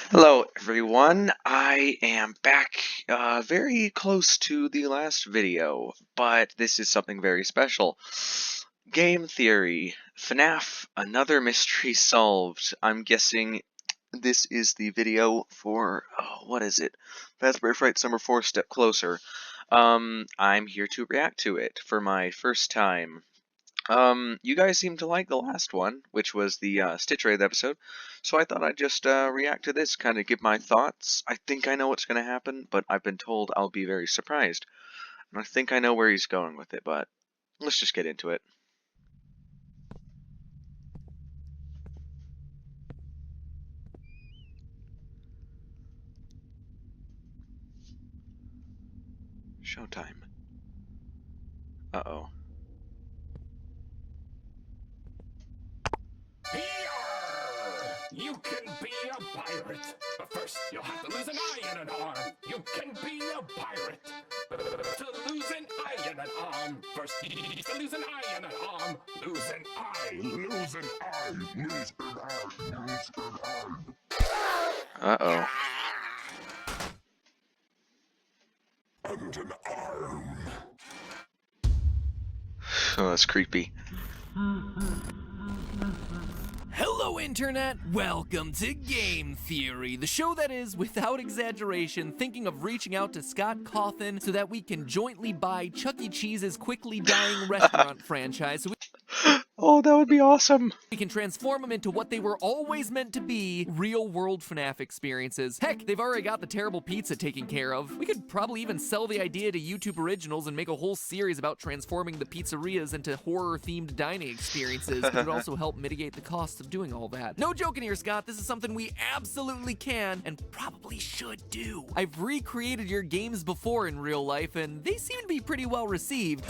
Hello, everyone. I am back very close to the last video, but this is something very special. Game theory. FNaF, another mystery solved. I'm guessing this is the video for, what is it? Fazbear Fright Summer 4 Step Closer. I'm here to react to it for my first time. You guys seem to like the last one, which was the Stitch Raid episode, so I thought I'd just react to this, kind of give my thoughts. I think I know what's going to happen, but I've been told I'll be very surprised. And I think I know where he's going with it, but let's just get into it. Showtime. Uh-oh. You can be a pirate, but first you'll have to lose an eye and an arm. You can be a pirate. To lose an eye and an arm. First to lose an eye and an arm. Lose an eye. Lose an eye. Lose an eye. Lose an eye. Uh-oh. And an arm. Oh, that's creepy. Hello, Internet! Welcome to Game Theory, the show that is, without exaggeration, thinking of reaching out to Scott Cawthon so that we can jointly buy Chuck E. Cheese's quickly dying restaurant franchise so Oh, that would be awesome. we can transform them into what they were always meant to be, real-world FNaF experiences. Heck, they've already got the terrible pizza taken care of. We could probably even sell the idea to YouTube Originals and make a whole series about transforming the pizzerias into horror-themed dining experiences, which would also help mitigate the costs of doing all that. No joking here, Scott. This is something we absolutely can and probably should do. I've recreated your games before in real life, and they seem to be pretty well received.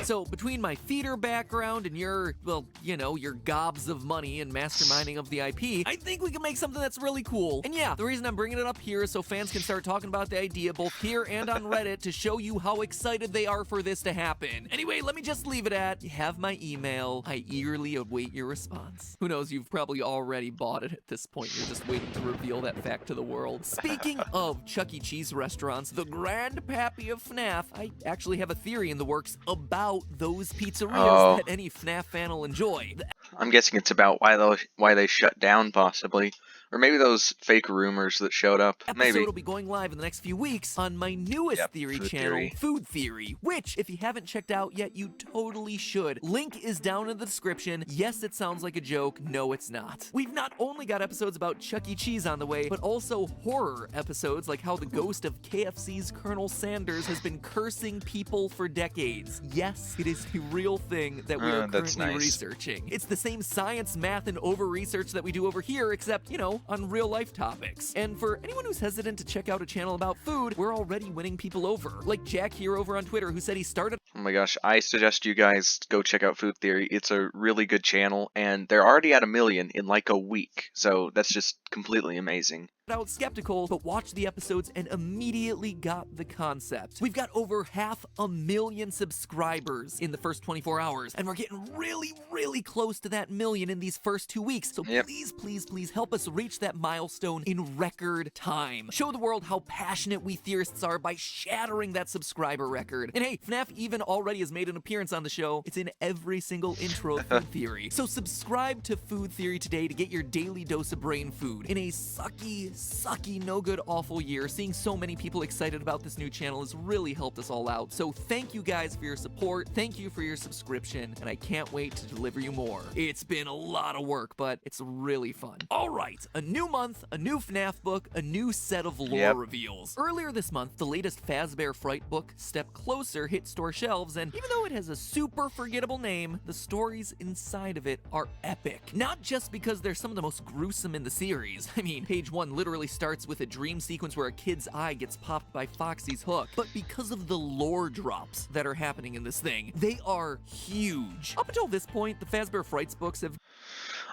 So, between my theater background and your, well, you know, your gobs of money and masterminding of the IP, I think we can make something that's really cool. And yeah, the reason I'm bringing it up here is so fans can start talking about the idea both here and on Reddit to show you how excited they are for this to happen. Anyway, let me just leave it at, you have my email. I eagerly await your response. Who knows, you've probably already bought it at this point. You're just waiting to reveal that fact to the world. Speaking of Chuck E. Cheese restaurants, the grandpappy of FNaF, I actually have a theory in the works about those pizzerias that any FNaF fan will enjoy. I'm guessing it's about why they shut down, possibly. Or maybe those fake rumors that showed up. Episode Maybe. will be going live in the next few weeks on my newest theory Food channel, Theory. Food Theory, which, if you haven't checked out yet, you totally should. Link is down in the description. Yes, it sounds like a joke. No, it's not. We've not only got episodes about Chuck E. Cheese on the way, but also horror episodes like how the ghost of KFC's Colonel Sanders has been cursing people for decades. Yes, it is a real thing that we are That's currently nice. researching. It's the same science, math, and over-research that we do over here, except, you know, on real-life topics. And for anyone who's hesitant to check out a channel about food, we're already winning people over. Like Jack here over on Twitter, who said he started Oh my gosh, I suggest you guys go check out Food Theory. It's a really good channel, and they're already at 1 million in like a week, so that's just completely amazing. out skeptical, but watched the episodes and immediately got the concept. We've got over 500,000 subscribers in the first 24 hours, and we're getting really, really close to that million in these first 2 weeks. So please, please, please help us reach that milestone in record time. Show the world how passionate we theorists are by shattering that subscriber record. And hey, FNaF even already has made an appearance on the show. It's in every single intro of Food Theory. So subscribe to Food Theory today to get your daily dose of brain food. In a sucky, no good, awful year, seeing so many people excited about this new channel has really helped us all out. So thank you guys for your support, thank you for your subscription, and I can't wait to deliver you more. It's been a lot of work, but it's really fun. Alright, a new month, a new FNaF book, a new set of lore reveals. Earlier this month, the latest Fazbear Fright book, Step Closer, hit store shelves, and even though it has a super forgettable name, the stories inside of it are epic. Not just because they're some of the most gruesome in the series. I mean, page 1 literally starts with a dream sequence where a kid's eye gets popped by Foxy's hook, but because of the lore drops that are happening in this thing, they are huge. Up until this point, the Fazbear Frights books have...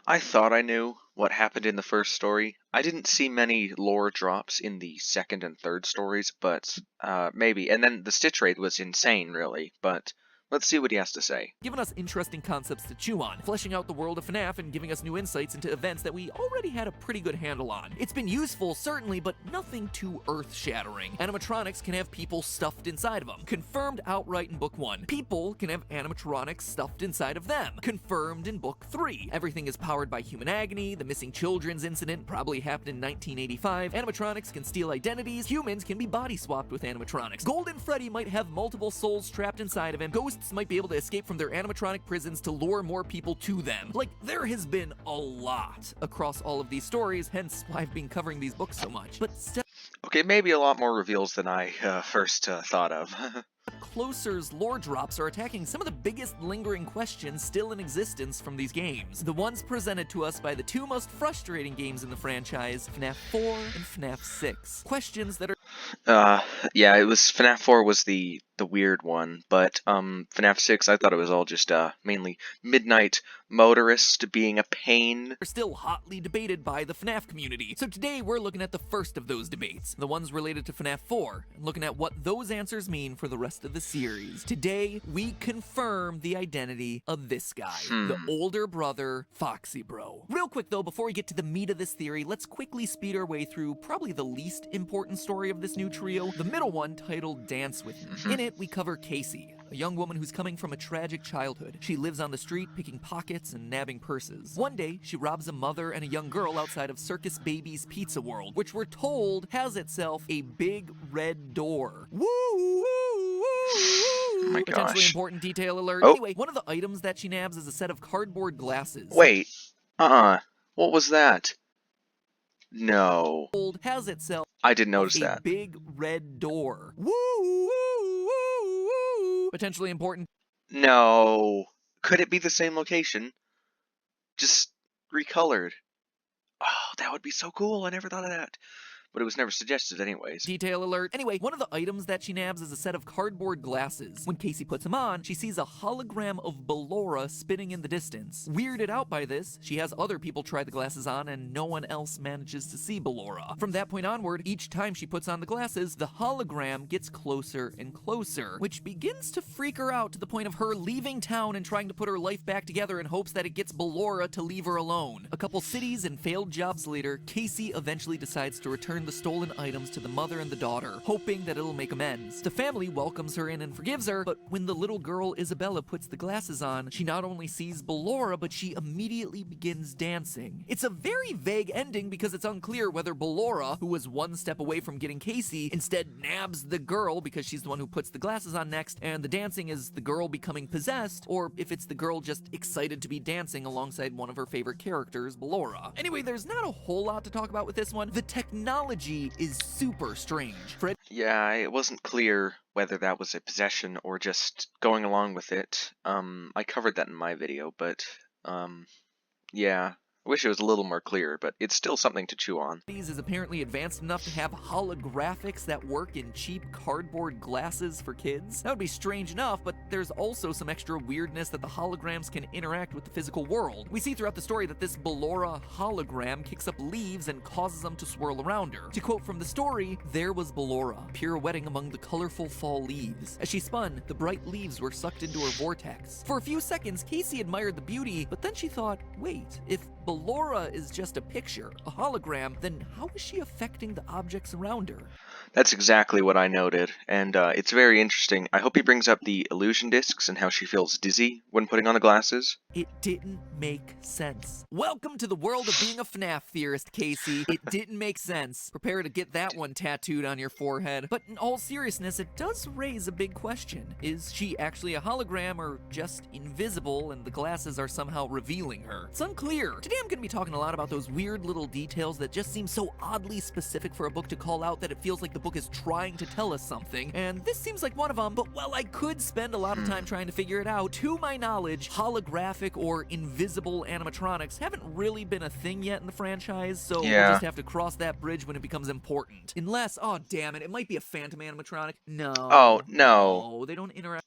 I thought I knew what happened in the first story. I didn't see many lore drops in the second and third stories, but maybe. And then the Stitch Raid was insane, really, but Let's see what he has to say. Giving us interesting concepts to chew on, fleshing out the world of FNaF and giving us new insights into events that we already had a pretty good handle on. It's been useful, certainly, but nothing too earth-shattering. Animatronics can have people stuffed inside of them. Confirmed outright in Book 1. People can have animatronics stuffed inside of them. Confirmed in Book 3. Everything is powered by human agony. The missing children's incident probably happened in 1985. Animatronics can steal identities. Humans can be body swapped with animatronics. Golden Freddy might have multiple souls trapped inside of him. Ghosts might be able to escape from their animatronic prisons to lure more people to them. Like, there has been a lot across all of these stories, hence why I've been covering these books so much. But Okay, maybe a lot more reveals than I first thought of. Closer's lore drops are attacking some of the biggest lingering questions still in existence from these games. The ones presented to us by the two most frustrating games in the franchise, FNaF 4 and FNaF 6. Questions that are yeah, it was FNaF 4 was the weird one, but FNaF 6 I thought it was all just mainly Midnight Motorist being a pain. still hotly debated by the FNaF community. So today we're looking at the first of those debates, the ones related to FNaF 4, and looking at what those answers mean for the rest of the series. Today we confirm the identity of this guy, the older brother, Foxy Bro. Real quick though, before we get to the meat of this theory, let's quickly speed our way through probably the least important story of this new trio, the middle one titled Dance With Me. In it, we cover Casey, a young woman who's coming from a tragic childhood. She lives on the street picking pockets and nabbing purses. One day, she robs a mother and a young girl outside of Circus Baby's Pizza World, which we're told has itself a big red door. Woo! Woo! Woo! Oh my Potentially gosh. important detail alert. Oh. Anyway, one of the items that she nabs is a set of cardboard glasses. Wait. What was that? No. Has itself I didn't notice a that. big red door. Woo! Woo! Woo! Woo! Potentially important. No. Could it be the same location? Just recolored. Oh, that would be so cool. I never thought of that. But it was never suggested anyways. Detail alert. Anyway, one of the items that she nabs is a set of cardboard glasses. When Casey puts them on, she sees a hologram of Ballora spinning in the distance. Weirded out by this, she has other people try the glasses on and no one else manages to see Ballora. From that point onward, each time she puts on the glasses, the hologram gets closer and closer, which begins to freak her out to the point of her leaving town and trying to put her life back together in hopes that it gets Ballora to leave her alone. A couple cities and failed jobs later, Casey eventually decides to return the stolen items to the mother and the daughter, hoping that it'll make amends. The family welcomes her in and forgives her, but when the little girl Isabella puts the glasses on, she not only sees Ballora, but she immediately begins dancing. It's a very vague ending because it's unclear whether Ballora, who was one step away from getting Casey, instead nabs the girl because she's the one who puts the glasses on next, and the dancing is the girl becoming possessed, or if it's the girl just excited to be dancing alongside one of her favorite characters, Ballora. Anyway, there's not a whole lot to talk about with this one. The technology is super strange. Yeah, it wasn't clear whether that was a possession or just going along with it. I covered that in my video, but yeah. I wish it was a little more clear, but it's still something to chew on. Is apparently advanced enough to have holographics that work in cheap cardboard glasses for kids. That would be strange enough, but there's also some extra weirdness that the holograms can interact with the physical world. We see throughout the story that this Ballora hologram kicks up leaves and causes them to swirl around her. To quote from the story, there was Ballora, pirouetting among the colorful fall leaves. As she spun, the bright leaves were sucked into her vortex. For a few seconds, Casey admired the beauty, but then she thought, wait, if Ballora is just a picture, a hologram, then how is she affecting the objects around her? That's exactly what I noted, and it's very interesting. I hope he brings up the illusion discs and how she feels dizzy when putting on the glasses. It didn't make sense. Welcome to the world of being a FNaF theorist, Casey. It didn't make sense. Prepare to get that one tattooed on your forehead. But in all seriousness, it does raise a big question. Is she actually a hologram or just invisible and the glasses are somehow revealing her? It's unclear. Today I'm going to be talking a lot about those weird little details that just seem so oddly specific for a book to call out that it feels like the book is trying to tell us something, and this seems like one of them, but while I could spend a lot of time trying to figure it out, to my knowledge, holographic or invisible animatronics haven't really been a thing yet in the franchise, so we'll just have to cross that bridge when it becomes important. Unless, oh damn it might be a phantom animatronic. No. Oh, no. No, they don't interact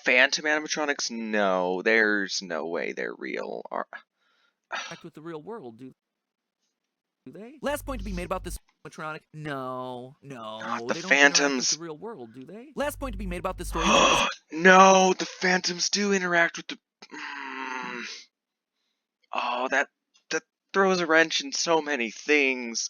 Phantom animatronics? No, there's no way they're real. with the real world, do do they? Last point to be made about this animatronic. No. Not the They don't interact with phantoms. the real world, do they? Last point to be made about this story. No, the phantoms do interact with the... Oh, that throws a wrench in so many things.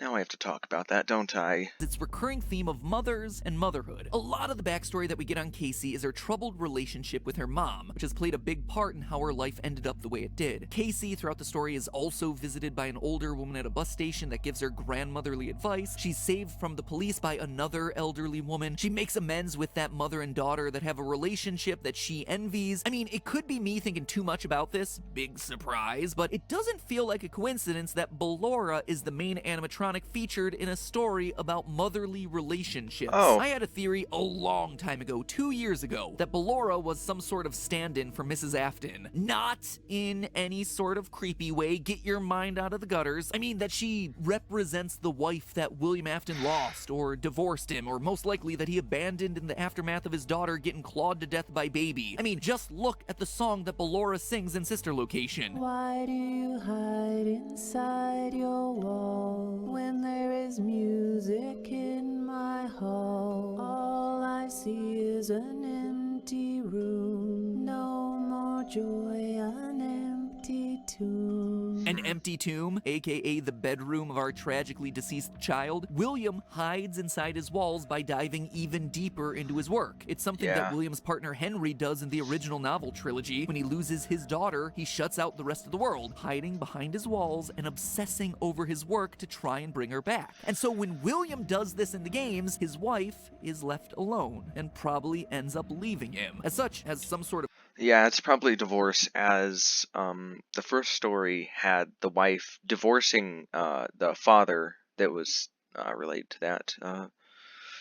Now I have to talk about that, don't I? Its recurring theme of mothers and motherhood. A lot of the backstory that we get on Casey is her troubled relationship with her mom, which has played a big part in how her life ended up the way it did. Casey, throughout the story, is also visited by an older woman at a bus station that gives her grandmotherly advice. She's saved from the police by another elderly woman. She makes amends with that mother and daughter that have a relationship that she envies. I mean, it could be me thinking too much about this, big surprise, but it doesn't feel like a coincidence that Ballora is the main animatronic featured in a story about motherly relationships. Oh. I had a theory a long time ago, 2 years ago, that Ballora was some sort of stand-in for Mrs. Afton. Not in any sort of creepy way, get your mind out of the gutters. I mean that she represents the wife that William Afton lost or divorced him, or most likely that he abandoned in the aftermath of his daughter getting clawed to death by Baby. I mean, just look at the song that Ballora sings in Sister Location. Why do you hide inside your wall when there is music in my hall? All I see is an empty room, no more joy, an empty tomb. An empty tomb, aka the bedroom of our tragically deceased child. William hides inside his walls by diving even deeper into his work. It's something that William's partner Henry does in the original novel trilogy. When he loses his daughter, he shuts out the rest of the world, hiding behind his walls and obsessing over his work to try and bring her back. And so when William does this in the games, his wife is left alone and probably ends up leaving him. As such, as some sort of... Yeah, it's probably divorce, as the first story had the wife divorcing the father that was related to that.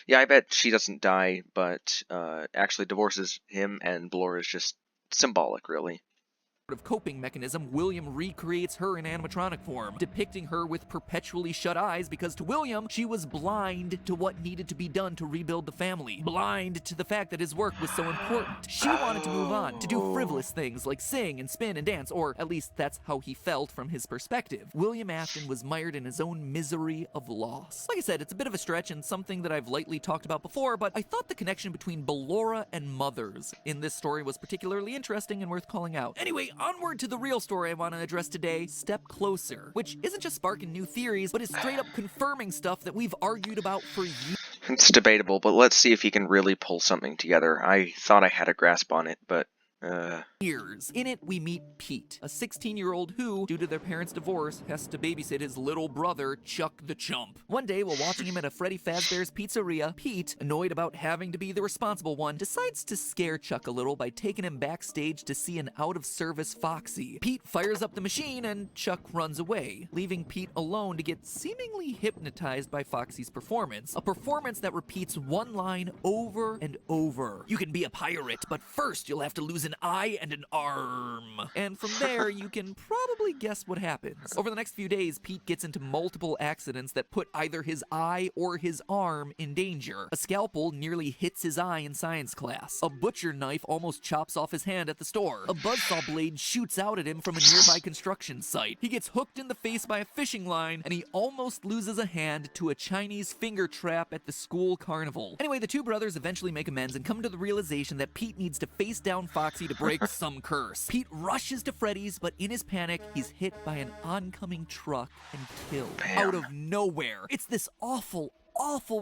Yeah, I bet she doesn't die, but actually divorces him, and Ballora is just symbolic, really. of coping mechanism, William recreates her in animatronic form, depicting her with perpetually shut eyes because to William, she was blind to what needed to be done to rebuild the family, blind to the fact that his work was so important. She wanted to move on, to do frivolous things like sing and spin and dance, or at least that's how he felt from his perspective. William Afton was mired in his own misery of loss. Like I said, it's a bit of a stretch and something that I've lightly talked about before, but I thought the connection between Ballora and mothers in this story was particularly interesting and worth calling out. Anyway, onward to the real story I want to address today, Step Closer, which isn't just sparking new theories, but is straight up confirming stuff that we've argued about for years. It's debatable, but let's see if he can really pull something together. I thought I had a grasp on it, but In it, we meet Pete, a 16-year-old who, due to their parents' divorce, has to babysit his little brother, Chuck the Chump. One day, while watching him at a Freddy Fazbear's Pizzeria, Pete, annoyed about having to be the responsible one, decides to scare Chuck a little by taking him backstage to see an out-of-service Foxy. Pete fires up the machine, and Chuck runs away, leaving Pete alone to get seemingly hypnotized by Foxy's performance. A performance that repeats one line over and over. "You can be a pirate, but first you'll have to lose an eye and an arm." And from there, you can probably guess what happens. Over the next few days, Pete gets into multiple accidents that put either his eye or his arm in danger. A scalpel nearly hits his eye in science class. A butcher knife almost chops off his hand at the store. A buzzsaw blade shoots out at him from a nearby construction site. He gets hooked in the face by a fishing line, and he almost loses a hand to a Chinese finger trap at the school carnival. Anyway, the two brothers eventually make amends and come to the realization that Pete needs to face down Foxy to break some curse. Pete rushes to Freddy's, but in his panic, he's hit by an oncoming truck and killed. Bam. Out of nowhere. It's this awful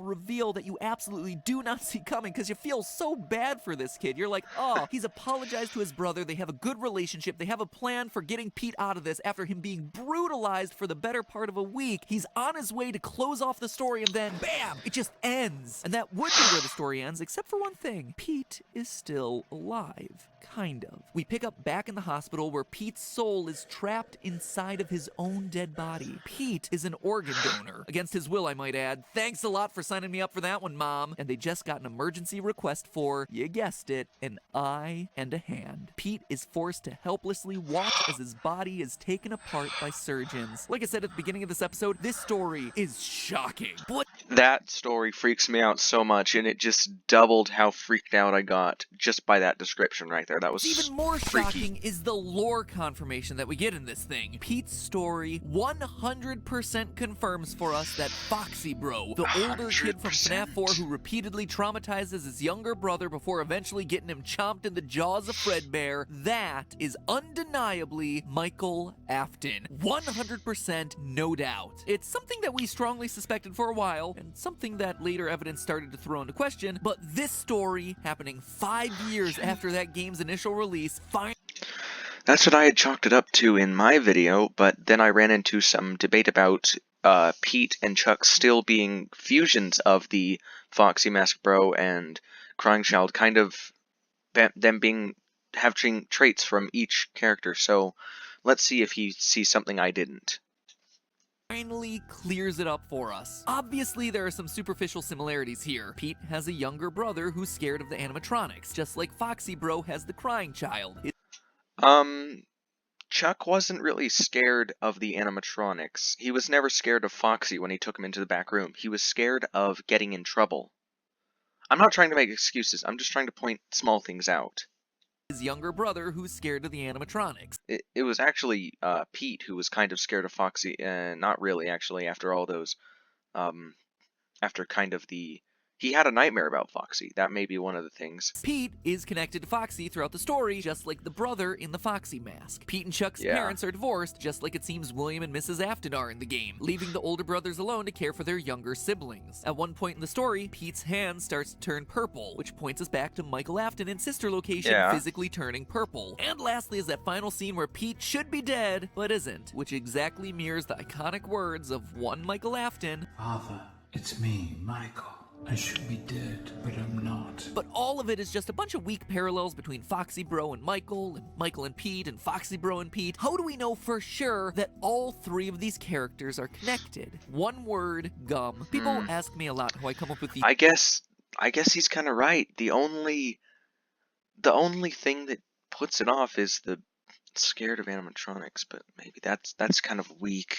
reveal that you absolutely do not see coming because you feel so bad for this kid. You're like, oh, he's apologized to his brother. They have a good relationship. They have a plan for getting Pete out of this after him being brutalized for the better part of a week. He's on his way to close off the story and then, bam, it just ends. And that would be where the story ends, except for one thing. Pete is still alive. Kind of. We pick up back in the hospital where Pete's soul is trapped inside of his own dead body. Pete is an organ donor. Against his will, I might add. Thanks a lot for signing me up for that one, Mom. And they just got an emergency request for, you guessed it, an eye and a hand. Pete is forced to helplessly watch as his body is taken apart by surgeons. Like I said at the beginning of this episode, this story is shocking. But That story freaks me out so much, and it just doubled how freaked out I got just by that description right there. That was What's even more freaky. shocking is the lore confirmation that we get in this thing. Pete's story 100% confirms for us that Foxy Bro, the older kid from FNaF 4 who repeatedly traumatizes his younger brother before eventually getting him chomped in the jaws of Fredbear, that is undeniably Michael Afton. 100% no doubt. It's something that we strongly suspected for a while, and something that later evidence started to throw into question, but this story, happening 5 years after that game's initial release, That's what I had chalked it up to in my video, but then I ran into some debate about Pete and Chuck still being fusions of the Foxy Mask Bro and Crying Child, kind of them having traits from each character. So let's see if he sees something I didn't. finally clears it up for us. Obviously, there are some superficial similarities here. Pete has a younger brother who's scared of the animatronics, just like Foxy Bro has the Crying Child. Chuck wasn't really scared of the animatronics. He was never scared of Foxy when he took him into the back room. He was scared of getting in trouble. I'm not trying to make excuses. I'm just trying to point small things out. His younger brother who's scared of the animatronics. It was actually Pete who was kind of scared of Foxy. Not really, actually, after all those... after kind of the... He had a nightmare about Foxy. That may be one of the things. Pete is connected to Foxy throughout the story, just like the brother in the Foxy mask. Pete and Chuck's parents are divorced, just like it seems William and Mrs. Afton are in the game, leaving the older brothers alone to care for their younger siblings. At one point in the story, Pete's hand starts to turn purple, which points us back to Michael Afton and sister location physically turning purple. And lastly is that final scene where Pete should be dead, but isn't, which exactly mirrors the iconic words of one Michael Afton. Father, it's me, Michael. I should be dead, but I'm not. But all of it is just a bunch of weak parallels between Foxy Bro and Michael and Pete, and Foxy Bro and Pete. How do we know for sure that all three of these characters are connected? One word, gum. People ask me a lot how I come up with these. I guess he's kind of right. The only thing that puts it off is the scared of animatronics, but maybe that's kind of weak.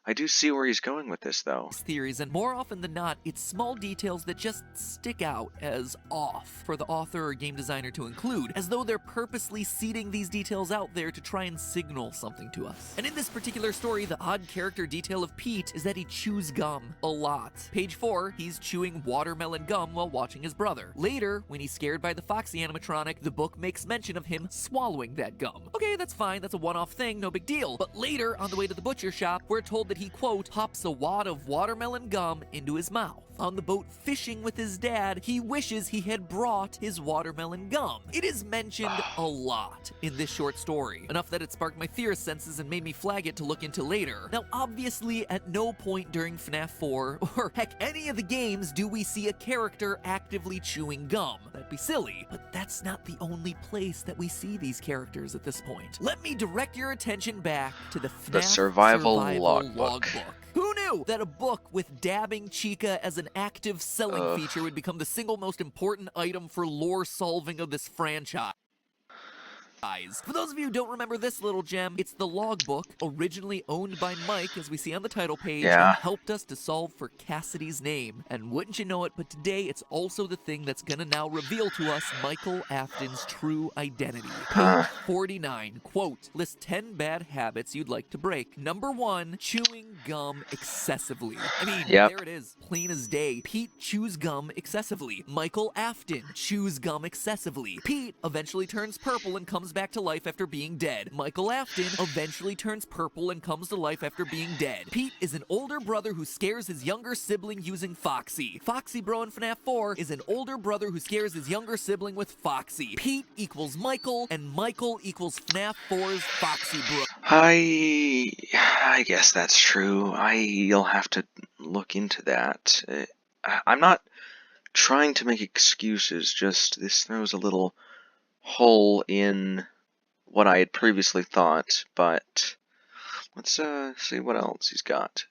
I do see where he's going with this, though. Theories, and more often than not, it's small details that just stick out as off for the author or game designer to include, as though they're purposely seeding these details out there to try and signal something to us. And in this particular story, the odd character detail of Pete is that he chews gum a lot. Page 4, he's chewing watermelon gum while watching his brother. Later, when he's scared by the Foxy animatronic, the book makes mention of him swallowing that gum. Okay, that's fine, that's a one-off thing, no big deal. But later, on the way to the butcher shop, we're told that he, quote, pops a wad of watermelon gum into his mouth. On the boat fishing with his dad, he wishes he had brought his watermelon gum. It is mentioned a lot in this short story, enough that it sparked my theorist senses and made me flag it to look into later. Now, obviously, at no point during FNaF 4, or heck, any of the games, do we see a character actively chewing gum. That'd be silly, but that's not the only place that we see these characters at this point. Let me direct your attention back to the FNaF Survival Logbook. Who knew that a book with dabbing Chica as an active selling feature would become the single most important item for lore solving of this franchise? For those of you who don't remember this little gem, it's the logbook, originally owned by Mike, as we see on the title page, and helped us to solve for Cassidy's name. And wouldn't you know it, but today it's also the thing that's gonna now reveal to us Michael Afton's true identity. Page 49, quote, list 10 bad habits you'd like to break. Number 1, chewing gum excessively. I mean, there it is, plain as day. Pete chews gum excessively. Michael Afton chews gum excessively. Pete eventually turns purple and comes back to life after being dead. Michael Afton eventually turns purple and comes to life after being dead. Pete is an older brother who scares his younger sibling using Foxy. Foxy Bro in FNaF 4 is an older brother who scares his younger sibling with Foxy. Pete equals Michael, and Michael equals FNaF 4's Foxy Bro. I guess that's true. You'll have to look into that. I'm not trying to make excuses, just this throws a little hole in what I had previously thought, but let's see what else he's got.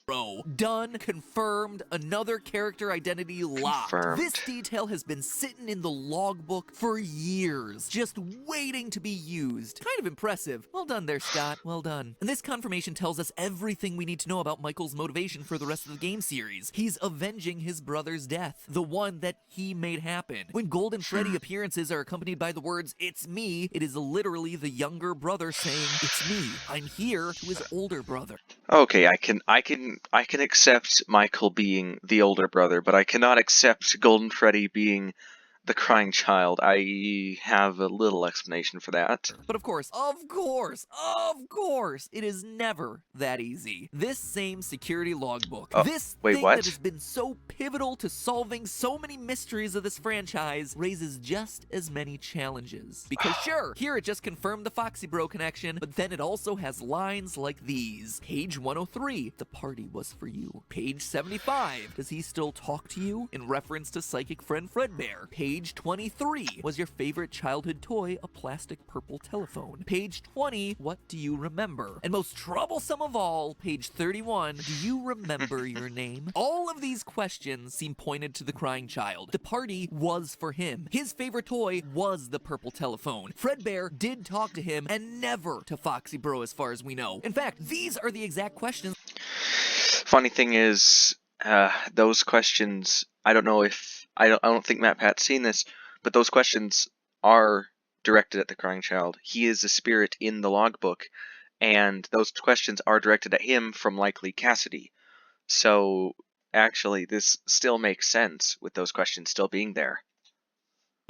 Bro, done, confirmed, another character identity locked. Confirmed. This detail has been sitting in the logbook for years, just waiting to be used. Kind of impressive. Well done there, Scott. Well done. And this confirmation tells us everything we need to know about Michael's motivation for the rest of the game series. He's avenging his brother's death, the one that he made happen. When Golden Freddy appearances are accompanied by the words, "It's me," it is literally the younger brother saying, "It's me. I'm here," to his older brother. Okay, I can accept Michael being the older brother, but I cannot accept Golden Freddy being the crying child. I have a little explanation for that. But of course, it is never that easy. This same security logbook, this wait, thing what? that has been so pivotal to solving so many mysteries of this franchise, raises just as many challenges. Because sure, here it just confirmed the Foxy Bro connection, but then it also has lines like these. Page 103, the party was for you. Page 75, does he still talk to you? In reference to psychic friend Fredbear. Page 23, was your favorite childhood toy a plastic purple telephone? Page 20, what do you remember? And most troublesome of all, page 31, do you remember your name? All of these questions seem pointed to the crying child. The party was for him. His favorite toy was the purple telephone. Fredbear did talk to him, and never to Foxy Bro as far as we know. In fact, these are the exact questions. Funny thing is, those questions, I don't know if I don't think MatPat's seen this, but those questions are directed at the crying child. He is a spirit in the logbook, and those questions are directed at him from likely Cassidy. So actually, this still makes sense with those questions still being there.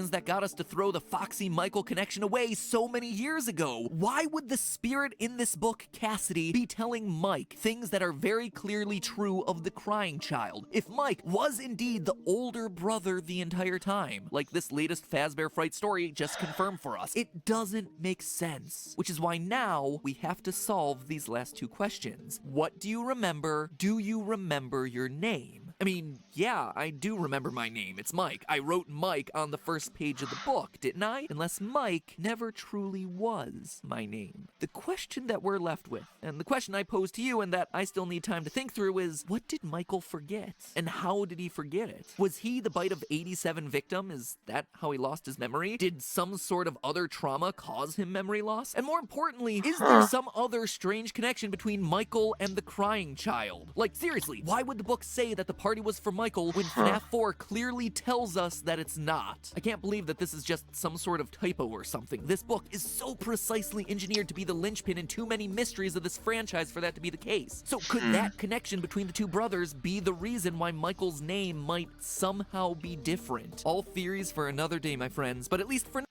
That got us to throw the Foxy Michael connection away so many years ago. Why would the spirit in this book, Cassidy, be telling Mike things that are very clearly true of the crying child, if Mike was indeed the older brother the entire time, like this latest Fazbear Fright story just confirmed for us? It doesn't make sense, which is why now we have to solve these last two questions. What do you remember? Do you remember your name? I mean, yeah, I do remember my name. It's Mike. I wrote Mike on the first page of the book, didn't I? Unless Mike never truly was my name. The question that we're left with, and the question I pose to you and that I still need time to think through, is what did Michael forget? And how did he forget it? Was he the bite of 87 victim? Is that how he lost his memory? Did some sort of other trauma cause him memory loss? And more importantly, is there some other strange connection between Michael and the crying child? Like, seriously, why would the book say that the party was for Michael when FNaF 4 clearly tells us that it's not? I can't believe that this is just some sort of typo or something. This book is so precisely engineered to be the linchpin in too many mysteries of this franchise for that to be the case. So could that connection between the two brothers be the reason why Michael's name might somehow be different? All theories for another day, my friends, but at least for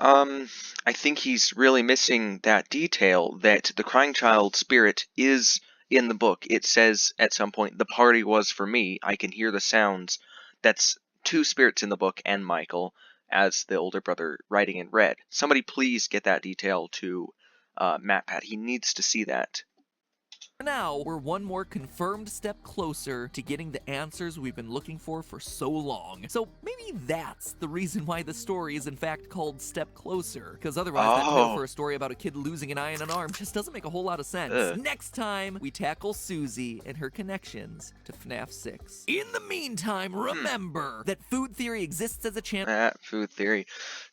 I think he's really missing that detail that the crying child spirit is in the book. It says at some point, the party was for me. I can hear the sounds. That's two spirits in the book and Michael as the older brother writing in red. Somebody please get that detail to MatPat. He needs to see that. now, we're one more confirmed step closer to getting the answers we've been looking for so long. So maybe that's the reason why the story is in fact called Step Closer, because otherwise that title for a story about a kid losing an eye and an arm just doesn't make a whole lot of sense. Next time, we tackle Susie and her connections to FNaF 6. In the meantime, remember that food theory exists as a channel. Food theory.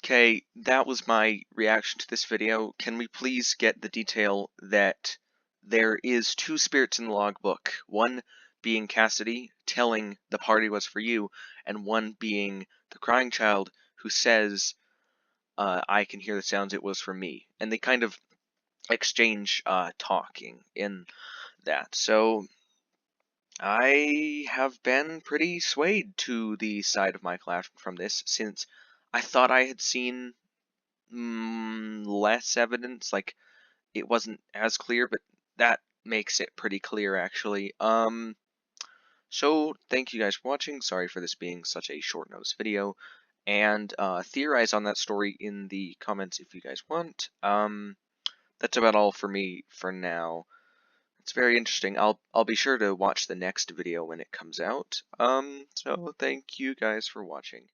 Okay, that was my reaction to this video. Can we please get the detail that there is two spirits in the logbook, one being Cassidy telling the party was for you, and one being the crying child who says, I can hear the sounds, it was for me. And they kind of exchange talking in that. So I have been pretty swayed to the side of Michael Afton from this, since I thought I had seen less evidence, like it wasn't as clear, but that makes it pretty clear actually. So thank you guys for watching. Sorry for this being such a short-nosed video, and theorize on that story in the comments if you guys want. That's about all for me for now. It's very interesting. I'll be sure to watch the next video when it comes out. So thank you guys for watching.